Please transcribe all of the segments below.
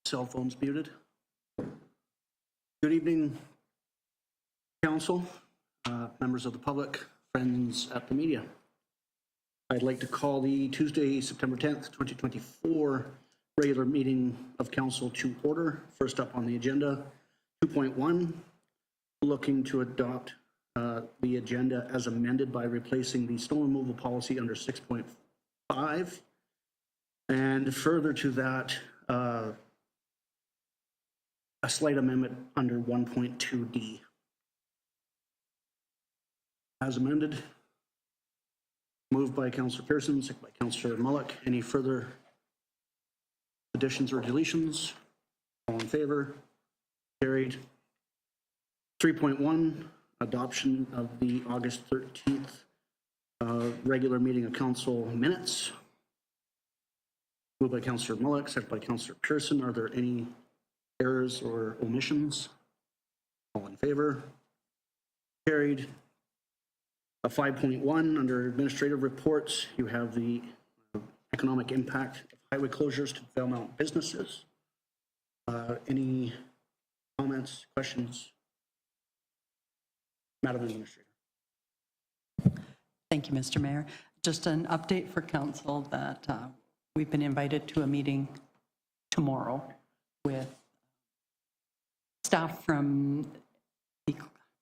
Cell phones muted. Good evening, council, members of the public, friends at the media. I'd like to call the Tuesday, September 10th, 2024 regular meeting of council to order. First up on the agenda, 2.1, looking to adopt the agenda as amended by replacing the snow removal policy under 6.5. And further to that, a slight amendment under 1.2D. As amended, moved by Councillor Pearson, second by Councillor Mullock. Any further additions or deletions? All in favor? Carried. 3.1, adoption of the August 13th regular meeting of council minutes. Moved by Councillor Mullock, second by Councillor Pearson. Are there any errors or omissions? All in favor? Carried. 5.1, under administrative reports, you have the economic impact of highway closures to Valemount businesses. Any comments, questions? Madam Administrator. Thank you, Mr. Mayor. Just an update for council that we've been invited to a meeting tomorrow with staff from the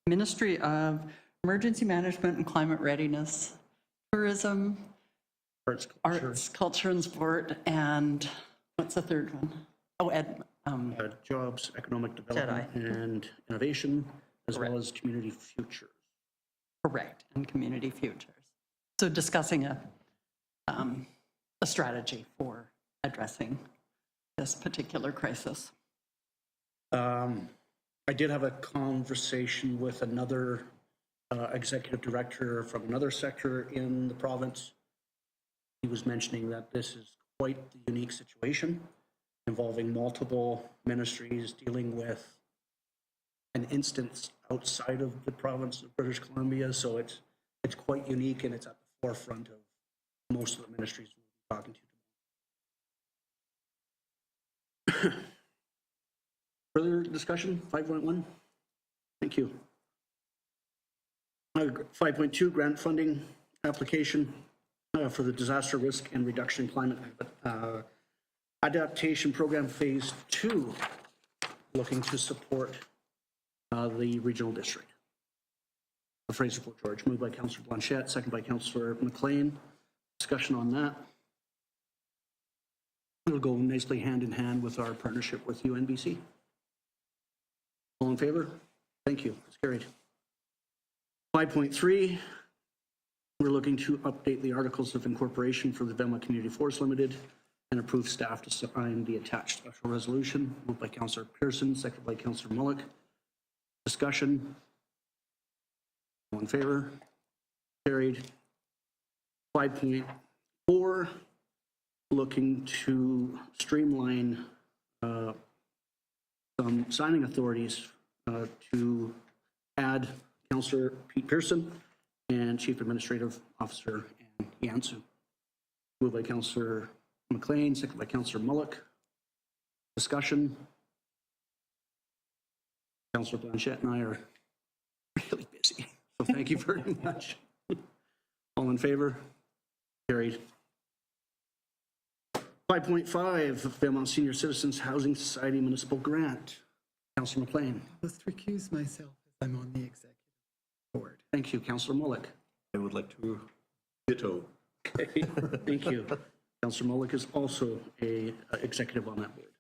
Ministry of Emergency Management and Climate Readiness, Tourism, Arts, Culture and Sport, and what's the third one? Oh, Jobs, economic development, and innovation, as well as community futures. Correct, and community futures. So discussing a strategy for addressing this particular crisis. I did have a conversation with another executive director from another sector in the province. He was mentioning that this is quite the unique situation involving multiple ministries dealing with an instance outside of the province of British Columbia. So it's quite unique, and it's at the forefront of most of the ministries we'll be talking to. Further discussion? 5.1. Thank you. 5.2, grant funding application for the Disaster Risk and Reduction in Climate Adaptation Program Phase 2, looking to support the regional district. The Fraser Fort George, moved by Councillor Blanchette, second by Councillor McLean. Discussion on that. It'll go nicely hand in hand with our partnership with UNBC. All in favor? Thank you. It's carried. 5.3, we're looking to update the articles of incorporation for the Valemount Community Forest Limited and approve staff to sign the attached special resolution. Moved by Councillor Pearson, seconded by Councillor Mullock. Discussion. All in favor? Carried. 5.4, looking to streamline some signing authorities to add Councillor Pete Pearson and Chief Administrative Officer Ann Yansu. Moved by Councillor McLean, second by Councillor Mullock. Discussion. Councillor Blanchette and I are really busy, so thank you very much. All in favor? Carried. 5.5, Valemount Senior Citizens Housing Society Municipal Grant. Councillor McLean. I must recuse myself as I'm on the executive board. Thank you. Councillor Mullock. I would like to ditto. Okay. Thank you. Councillor Mullock is also a executive on that board.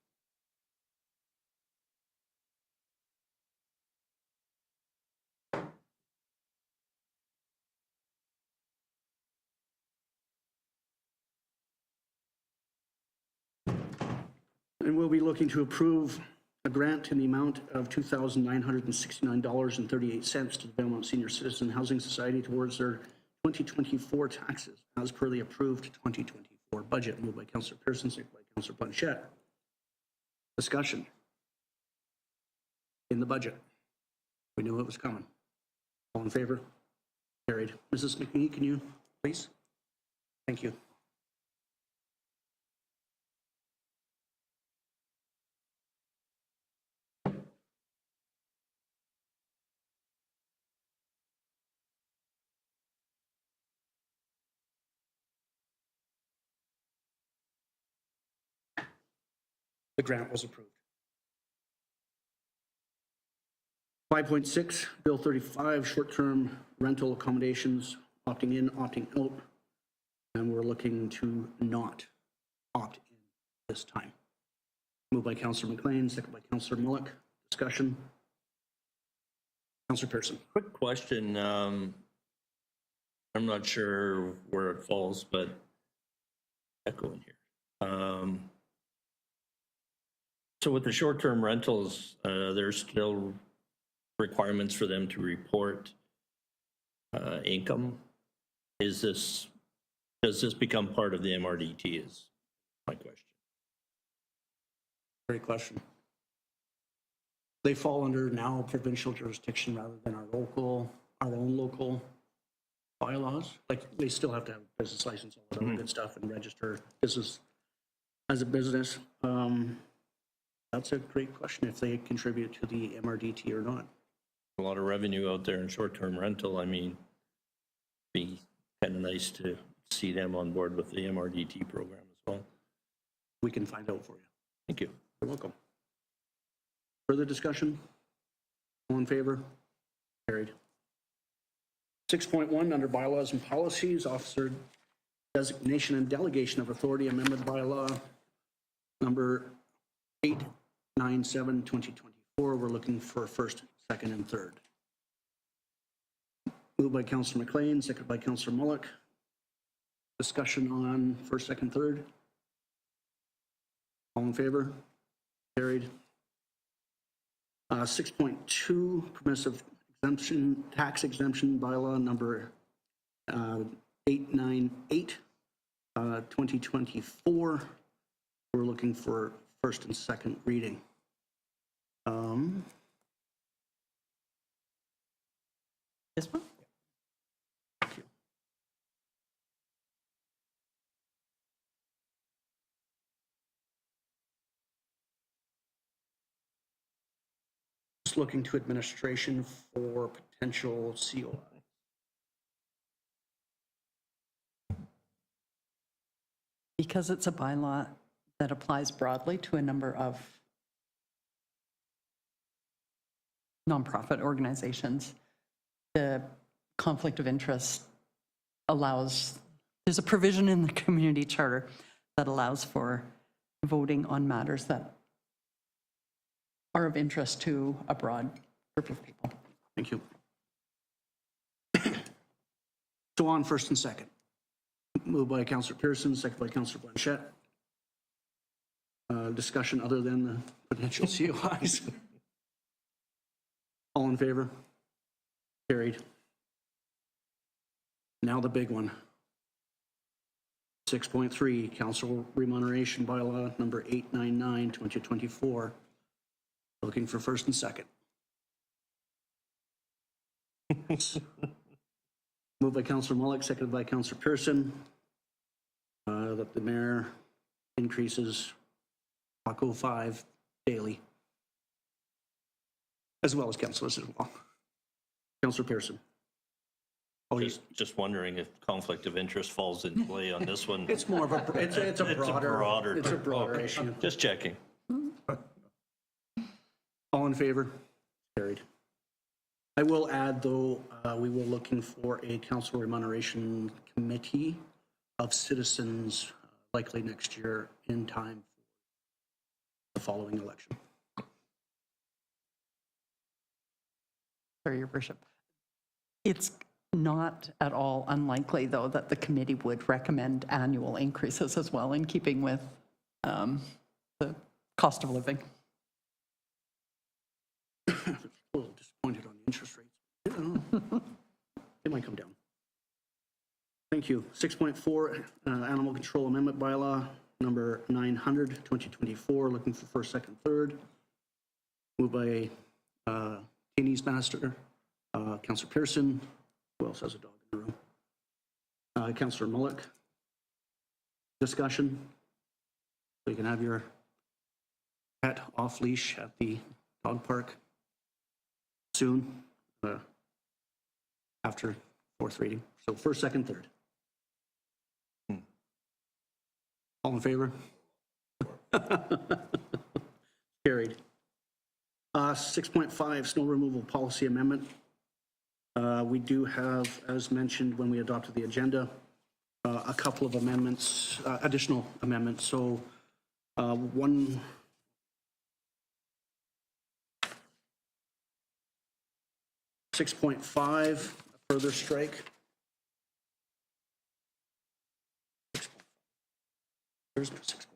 And we'll be looking to approve a grant in the amount of $2,969.38 to the Valemount Senior Citizen Housing Society towards their 2024 taxes, as per the approved 2024 budget. Moved by Councillor Pearson, seconded by Councillor Blanchette. Discussion. In the budget. We knew it was coming. All in favor? Carried. Mrs. McNee, can you please? Thank you. The grant was approved. 5.6, Bill 35, short-term rental accommodations, opting in, opting out. And we're looking to not opt in this time. Moved by Councillor McLean, second by Councillor Mullock. Discussion. Councillor Pearson. Quick question. I'm not sure where it falls, but echo in here. So with the short-term rentals, there's still requirements for them to report income. Does this become part of the MRDT is my question. Great question. They fall under now provincial jurisdiction rather than our own local bylaws. Like, they still have to have a business license, all that other good stuff, and register business as a business. That's a great question, if they contribute to the MRDT or not. A lot of revenue out there in short-term rental. I mean, be kind of nice to see them on board with the MRDT program as well. We can find out for you. Thank you. You're welcome. Further discussion? All in favor? Carried. 6.1, under bylaws and policies, officer designation and delegation of authority, amendment bylaw number 897, 2024. We're looking for first, second, and third. Moved by Councillor McLean, second by Councillor Mullock. Discussion on first, second, third. All in favor? Carried. 6.2, permissive exemption, tax exemption bylaw number 898, 2024. We're looking for first and second reading. This one? Thank you. Just looking to administration for potential COI. Because it's a bylaw that applies broadly to a number of nonprofit organizations, the conflict of interest allows, there's a provision in the community charter that allows for voting on matters that are of interest to a broad group of people. Thank you. So on first and second. Moved by Councillor Pearson, second by Councillor Blanchette. Discussion other than the potential COIs. All in favor? Carried. Now the big one. 6.3, council remuneration bylaw number 899, 2024. Looking for first and second. Moved by Councillor Mullock, seconded by Councillor Pearson, that the mayor increases $5 daily, as well as councillors as well. Councillor Pearson. Oh, Just wondering if conflict of interest falls into play on this one. it's more of a, it's a broader okay. issue. Just checking. All in favor? Carried. I will add, though, we were looking for a council remuneration committee of citizens, likely next year in time for the following election. Sorry, Your Worship. It's not at all unlikely, though, that the committee would recommend annual increases as well, in keeping with the cost of living. A little disappointed on the interest rates. It might come down. Thank you. 6.4, Animal Control Amendment Bylaw, number 900, 2024, looking for first, second, third. Moved by Kenny's Master, Councillor Pearson. Who else has a dog in the room? Councillor Mullock. Discussion. So you can have your pet off leash at the dog park soon, after fourth reading. So first, second, third. All in favor? Carried. 6.5, snow removal policy amendment. We do have, as mentioned when we adopted the agenda, a couple of amendments, additional amendments. So one, $6.5, a further strike. Where's my 6.5?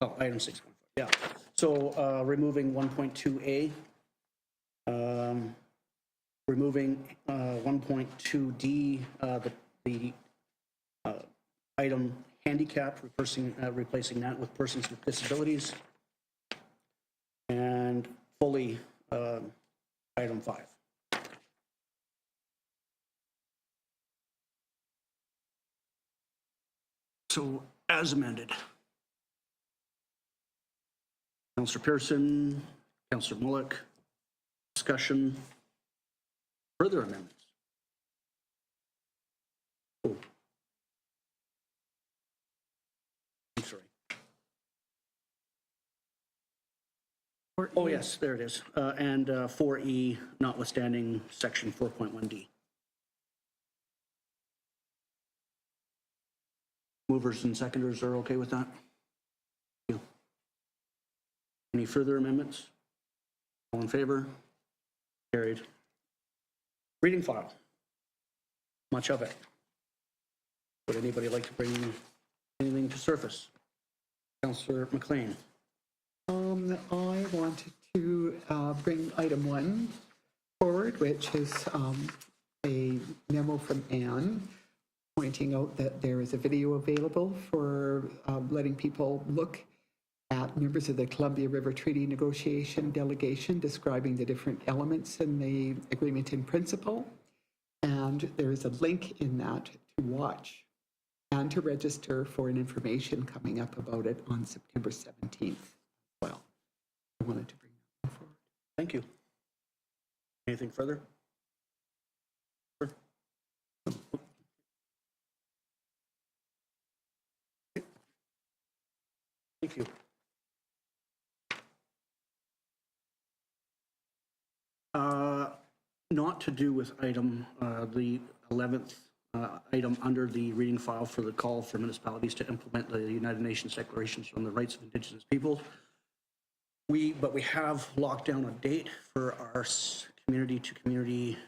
Oh, item 6.5, yeah. So removing 1.2A, removing 1.2D, the item handicap, replacing that with persons with disabilities, and fully item 5. So as amended. Councillor Pearson, Councillor Mullock, discussion, further amendments. Oh. I'm sorry. Oh, yes, there it is. And 4E, notwithstanding section 4.1D. Movers and seconders are okay with that? Thank you. Any further amendments? All in favor? Carried. Reading file. Much of it. Would anybody like to bring anything to surface? Councillor McLean. I wanted to bring item 1 forward, which is a memo from Anne pointing out that there is a video available for letting people look at members of the Columbia River Treaty Negotiation Delegation describing the different elements in the agreement in principle. And there is a link in that to watch and to register for an information coming up about it on September 17th. Well, I wanted to bring that forward. Thank you. Anything further? Sure. Thank you. Not to do with item, the 11th item under the reading file for the call for municipalities to implement the United Nations Declarations on the Rights of Indigenous Peoples. But we have locked down a date for our community-to-community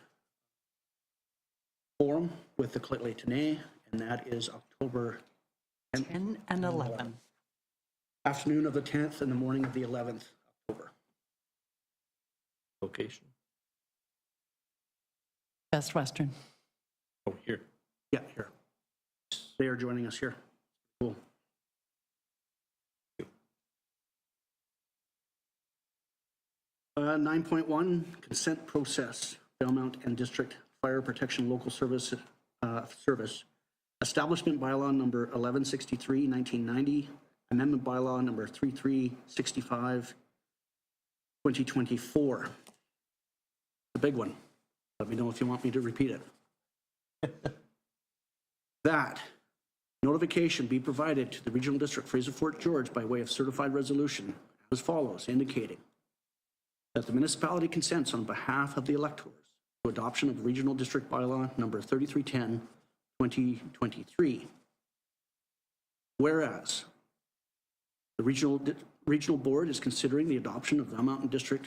forum with the Clitley Tenay, and that is October 10 and 11. Afternoon of the 10th and the morning of the 11th October. Location. Best Western. Oh, here. Yeah, here. They are joining us here. Cool. 9.1, consent process, Valemount and District Fire Protection Local Service, Establishment Bylaw number 1163, 1990, Amendment Bylaw number 3365, 2024. The big one. Let me know if you want me to repeat it. That notification be provided to the Regional District Fraser Fort George by way of certified resolution as follows, indicating that the municipality consents on behalf of the electors to adoption of Regional District Bylaw number 3310, 2023. Whereas the Regional Board is considering the adoption of Valemount District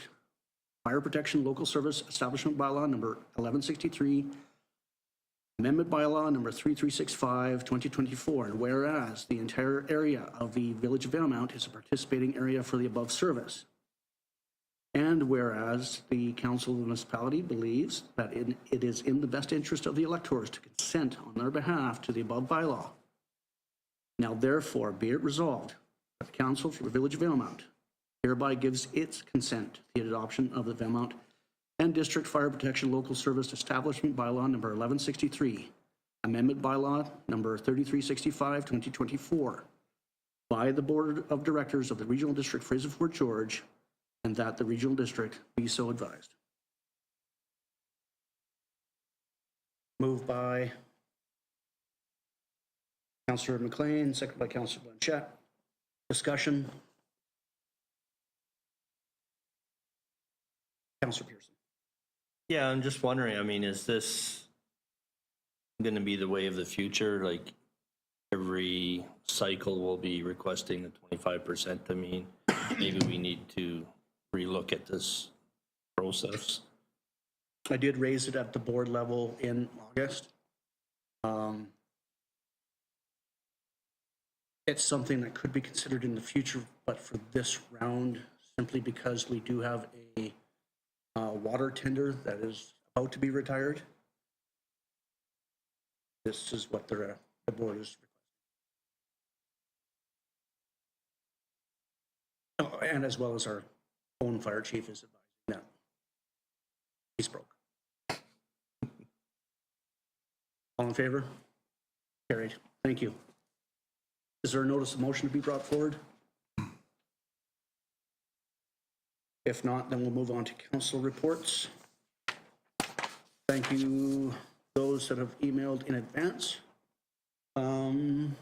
Fire Protection Local Service Establishment Bylaw number 1163, Amendment Bylaw number 3365, 2024, and whereas the entire area of the Village of Valemount is a participating area for the above service, and whereas the Council of the Municipality believes that it is in the best interest of the electors to consent on their behalf to the above bylaw, now therefore be it resolved that the Council for the Village of Valemount hereby gives its consent to the adoption of the Valemount and District Fire Protection Local Service Establishment Bylaw number 1163, Amendment Bylaw number 3365, 2024, by the Board of Directors of the Regional District Fraser Fort George, and that the Regional District be so advised. Moved by Councillor McLean, second by Councillor Blanchette. Discussion. Councillor Pearson. Yeah, I'm just wondering, I mean, is this going to be the way of the future? Like every cycle will be requesting the 25%. I mean, maybe we need to relook at this process. I did raise it at the board level in August. It's something that could be considered in the future, but for this round, simply because we do have a water tender that is about to be retired. This is what the board is requesting. Oh, and as well as our own fire chief is advising that he's broke. All in favor? Carried. Thank you. Is there a notice of motion to be brought forward? If not, then we'll move on to council reports. Thank you, those that have emailed in advance. Start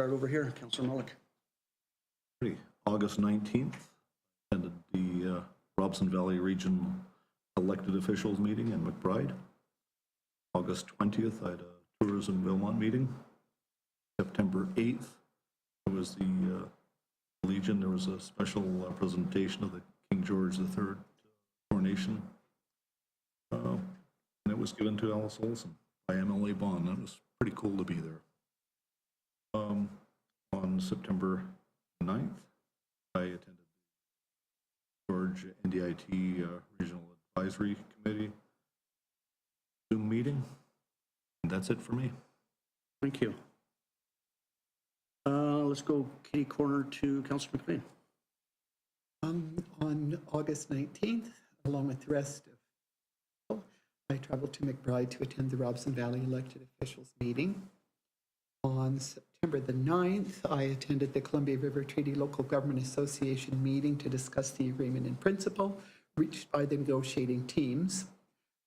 over here, Councillor Mullick. August 19th, attended the Robson Valley Region elected officials meeting in McBride. August 20th, I had a tourism Valemount meeting. September 8th, it was the Legion. There was a special presentation of the King George III coronation. And it was given to Alice Olson by MLA Bond. That was pretty cool to be there. On September 9th, I attended the George NDIT Regional Advisory Committee Zoom meeting. And that's it for me. Thank you. Let's go kitty corner to Councillor McLean. On August 19th, along with the rest of I traveled to McBride to attend the Robson Valley elected officials meeting. On September the 9th, I attended the Columbia River Treaty Local Government Association meeting to discuss the agreement in principle reached by the negotiating teams.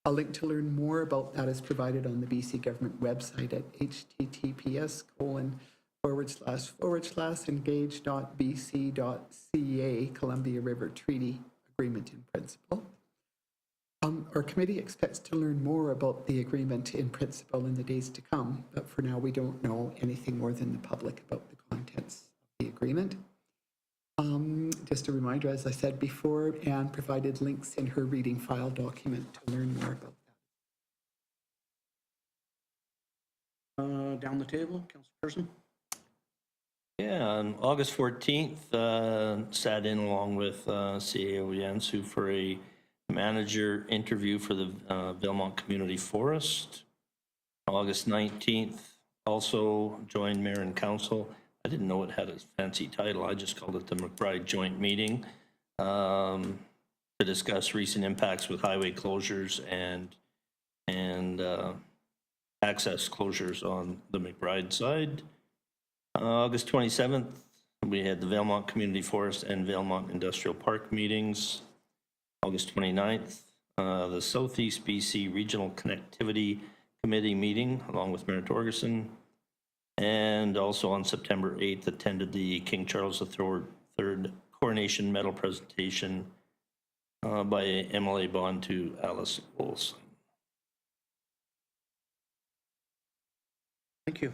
A link to learn more about that is provided on the BC government website at https://engage.bc.ca Columbia River Treaty Agreement in Principle. Our committee expects to learn more about the agreement in principle in the days to come, but for now we don't know anything more than the public about the contents of the agreement. Just a reminder, as I said before, Anne provided links in her reading file document to learn more about that. Down the table, Councillor Pearson. Yeah, on August 14th, sat in along with CAO Yansu for a manager interview for the Valemount Community Forest. August 19th, also joined Mayor and Council. I didn't know it had a fancy title. I just called it the McBride Joint Meeting to discuss recent impacts with highway closures and access closures on the McBride side. August 27th, we had the Valemount Community Forest and Valemount Industrial Park meetings. August 29th, the Southeast BC Regional Connectivity Committee meeting along with Mayor Torgerson. And also on September 8th, attended the King Charles III coronation medal presentation by MLA Bond to Alice Olson. Thank you.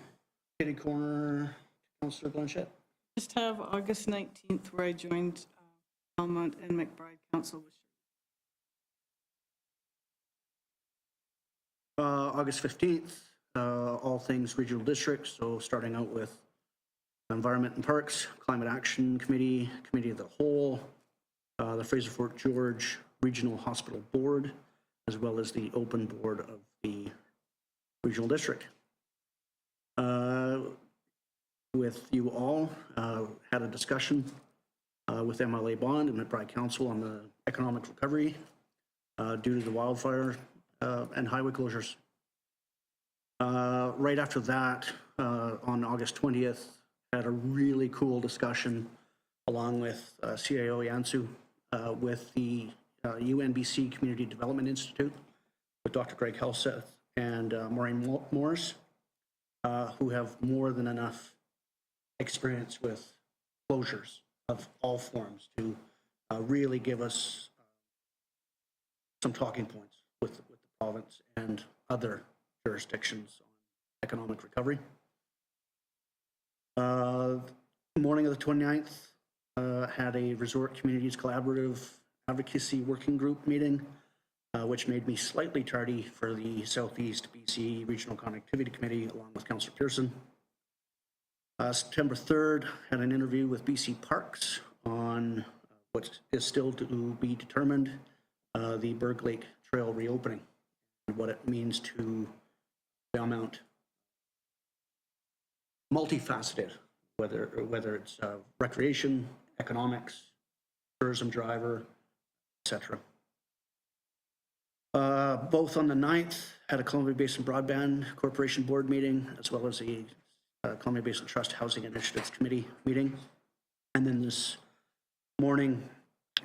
Kitty corner, Councillor Blanchette. Just have August 19th where I joined Valemount and McBride Council. August 15th, all things regional districts. So starting out with Environment and Parks, Climate Action Committee, Committee of the Whole, the Fraser Fort George Regional Hospital Board, as well as the open board of the regional district. With you all, had a discussion with MLA Bond and McBride Council on the economic recovery due to the wildfire and highway closures. Right after that, on August 20th, had a really cool discussion along with CAO Yansu with the UNBC Community Development Institute with Dr. Greg Helseth and Maureen Morris. who have more than enough experience with closures of all forms to really give us some talking points with the province and other jurisdictions on economic recovery. Morning of the 29th, had a Resort Communities Collaborative Advocacy Working Group meeting, which made me slightly tardy for the Southeast BC Regional Connectivity Committee, along with Councillor Pearson. September 3rd, had an interview with BC Parks on what is still to be determined, the Berg Lake Trail reopening, and what it means to Valemount. Multifaceted, whether it's recreation, economics, tourism driver, etc. Both on the 9th, had a Columbia Basin Broadband Corporation Board meeting, as well as a Columbia Basin Trust Housing Initiatives Committee meeting. And then this morning,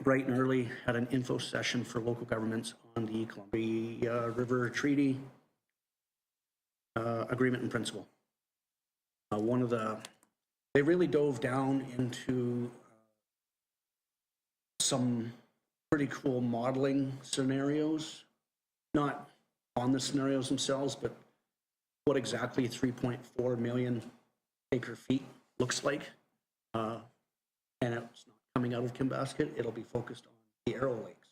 bright and early, had an info session for local governments on the Columbia River Treaty Agreement in Principle. They really dove down into some pretty cool modeling scenarios, not on the scenarios themselves, but what exactly 3.4 million acre feet looks like. And it's not coming out of Kimbasket, it'll be focused on the Arrow Lakes.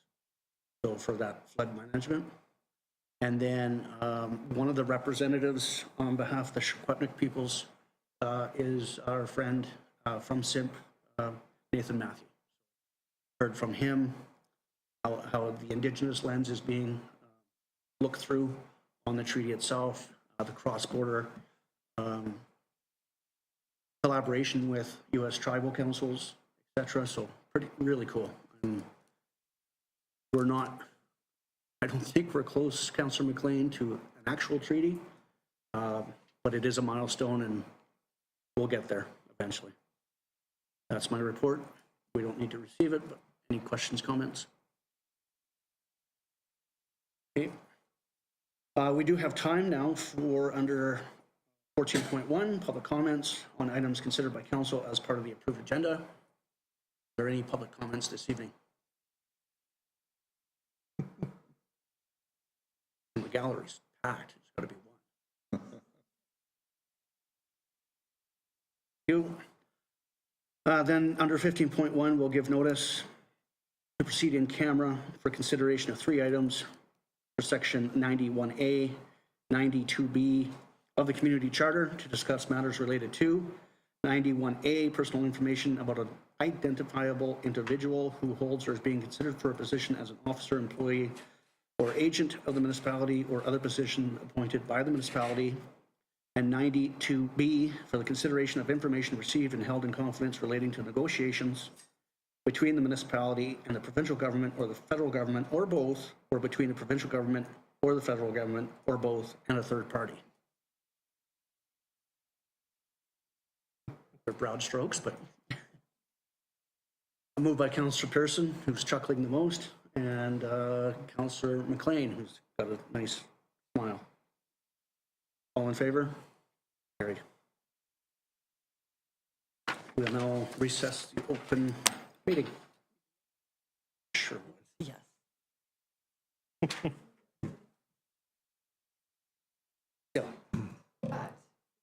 So for that flood management. And then one of the representatives on behalf of the Secwepemc peoples is our friend from SIMP, Nathan Matthew. Heard from him how the Indigenous lens is being looked through on the treaty itself, the cross-border collaboration with U.S. tribal councils, etc. So really cool. We're not, I don't think we're close, Councillor McLean, to an actual treaty, but it is a milestone and we'll get there eventually. That's my report. We don't need to receive it, but any questions, comments? Okay. We do have time now for under 14.1, public comments on items considered by council as part of the approved agenda. Are there any public comments this evening? The gallery's packed. It's got to be one. You. Then under 15.1, we'll give notice to proceed in camera for consideration of 3 items for section 91A, 92B of the Community Charter to discuss matters related to 91A, personal information about an identifiable individual who holds or is being considered for a position as an officer, employee, or agent of the municipality or other position appointed by the municipality, and 92B for the consideration of information received and held in confidence relating to negotiations between the municipality and the provincial government or the federal government or both, or between the provincial government or the federal government or both and a third party. They're broad strokes, but a move by Councillor Pearson, who's chuckling the most, and Councillor McLean, who's got a nice smile. All in favor? Carried. We'll now recess the open meeting. Sure. Yes.